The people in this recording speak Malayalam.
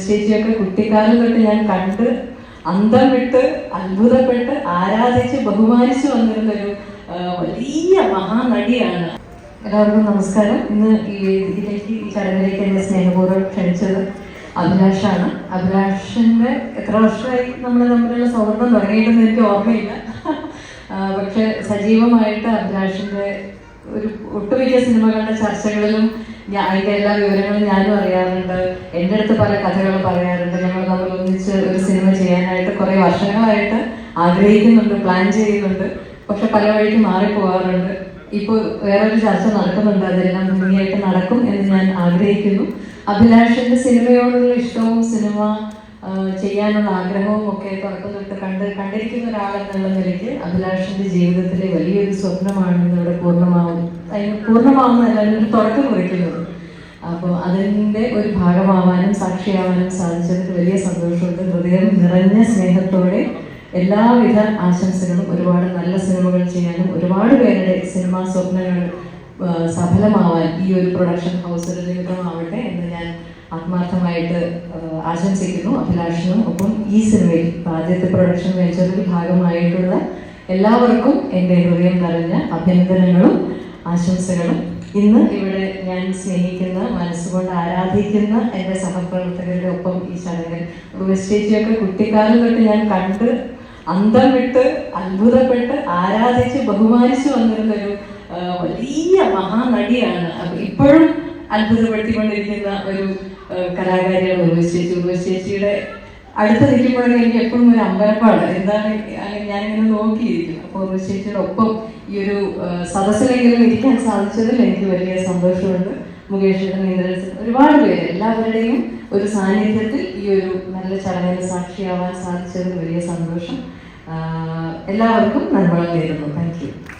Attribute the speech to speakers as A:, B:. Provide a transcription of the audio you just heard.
A: ചേച്ചിയൊക്കെ കുട്ടിക്കാലം തൊട്ട് ഞാൻ കണ്ട് അന്തം വിട്ട് അത്ഭുതപ്പെട്ട് ആരാധിച്ച് ബഹുമാനിച്ചു വന്നിരുന്നൊരു വലിയ മഹാനടിയാണ്. എല്ലാവർക്കും നമസ്കാരം. ഇന്ന് ഈ ചടങ്ങിലേക്ക് എന്നെ സ്നേഹപൂർവ്വം ക്ഷണിച്ചത് അഭിലാഷാണ്. അഭിലാഷിന്റെ എത്ര വർഷമായി നമ്മൾ തമ്മിലുള്ള സൗഹൃദം തുടങ്ങിയിട്ടെന്ന് എനിക്ക് ഓർമ്മയില്ല. പക്ഷെ സജീവമായിട്ട് അഭിലാഷിന്റെ ഒരു ഒട്ടുമിക്ക സിനിമകളുടെ ചർച്ചകളിലും അതിൻ്റെ എല്ലാ വിവരങ്ങളും ഞാനും അറിയാറുണ്ട്. എൻ്റെ അടുത്ത് പല കഥകളും പറയാറുണ്ട്. ഞങ്ങൾ തമ്മിൽ ഒന്നിച്ച് ഒരു സിനിമ ചെയ്യാനായിട്ട് കുറേ വർഷങ്ങളായിട്ട് ആഗ്രഹിക്കുന്നുണ്ട്, പ്ലാൻ ചെയ്യുന്നുണ്ട്. പക്ഷെ പല വഴിക്ക് മാറിപ്പോകാറുണ്ട്. ഇപ്പോൾ വേറൊരു ചർച്ച നടക്കുന്നുണ്ട്, അതെല്ലാം ഭംഗിയായിട്ട് നടക്കും എന്ന് ഞാൻ ആഗ്രഹിക്കുന്നു. അഭിലാഷിന്റെ സിനിമയോടുള്ള ഇഷ്ടവും സിനിമ ചെയ്യാനുള്ള ആഗ്രഹവും ഒക്കെ തുടക്കം തൊട്ട് കണ്ടിരിക്കുന്ന ഒരാളെന്നുള്ള നിലയ്ക്ക് അഭിലാഷിന്റെ ജീവിതത്തിലെ വലിയൊരു സ്വപ്നമാണ് ഇന്നിവിടെ പൂർണ്ണമാവുന്നതല്ല, അതിനൊരു തുടക്കം കുറിക്കുന്നത്. അപ്പോൾ അതിൻ്റെ ഒരു ഭാഗമാവാനും സാക്ഷിയാവാനും സാധിച്ചതിൽ വലിയ സന്തോഷമുണ്ട്. ഹൃദയം നിറഞ്ഞ സ്നേഹത്തോടെ എല്ലാവിധ ആശംസകളും. ഒരുപാട് നല്ല സിനിമകൾ ചെയ്യാനും ഒരുപാട് പേരുടെ സിനിമാ സ്വപ്നങ്ങൾ സഫലമാവാൻ ഈ ഒരു പ്രൊഡക്ഷൻ ഹൗസിൽ നിമിത്തമാവട്ടെ എന്ന് ഞാൻ ആത്മാർത്ഥമായിട്ട് ആശംസിക്കുന്നു. അഭിലാഷിനും ഒപ്പം ഈ സിനിമയിൽ ആദ്യത്തെ പ്രൊഡക്ഷൻ വെഞ്ചറിൽ ഭാഗമായിട്ടുള്ള എല്ലാവർക്കും എൻ്റെ ഹൃദയം നിറഞ്ഞ അഭിനന്ദനങ്ങളും ആശംസകളും. ഇന്ന് ഇവിടെ ഞാൻ സ്നേഹിക്കുന്ന, മനസ്സുകൊണ്ട് ആരാധിക്കുന്ന എൻ്റെ സഹപ്രവർത്തകരുടെ ഒപ്പം ഈ ചടങ്ങിൽ ചേച്ചിയൊക്കെ കുട്ടിക്കാലം തൊട്ട് ഞാൻ കണ്ട് അന്തം വിട്ട് അത്ഭുതപ്പെട്ട് ആരാധിച്ച് ബഹുമാനിച്ചു വന്നിരുന്നൊരു വലിയ മഹാനടിയാണ്. ഇപ്പോഴും അത്ഭുതപ്പെടുത്തിക്കൊണ്ടിരിക്കുന്ന ഒരു കലാകാരിയാണ് ഉർവശി ചേച്ചിയുടെ അടുത്ത് നിൽക്കുമ്പോഴൊക്കെ എനിക്ക് എപ്പോഴും ഒരു അമ്പലപ്പാട്. എന്താണ് ഞാനിങ്ങനെ നോക്കിയിരിക്കും. അപ്പോൾ ഉർവശി ചേച്ചിയുടെ ഒപ്പം ഈ ഒരു സദസ്സിലെങ്കിലും ഇരിക്കാൻ സാധിച്ചതിൽ എനിക്ക് വലിയ സന്തോഷമുണ്ട്. മുകേഷ്, നീന്ദ്രൻ, ഒരുപാട് പേര് എല്ലാവരുടെയും ഒരു സാന്നിധ്യത്തിൽ ഈ ഒരു നല്ല ചടങ്ങിന് സാക്ഷിയാവാൻ സാധിച്ചതിൽ വലിയ സന്തോഷം. എല്ലാവർക്കും നന്മകൾ നേരുന്നു. Thank you.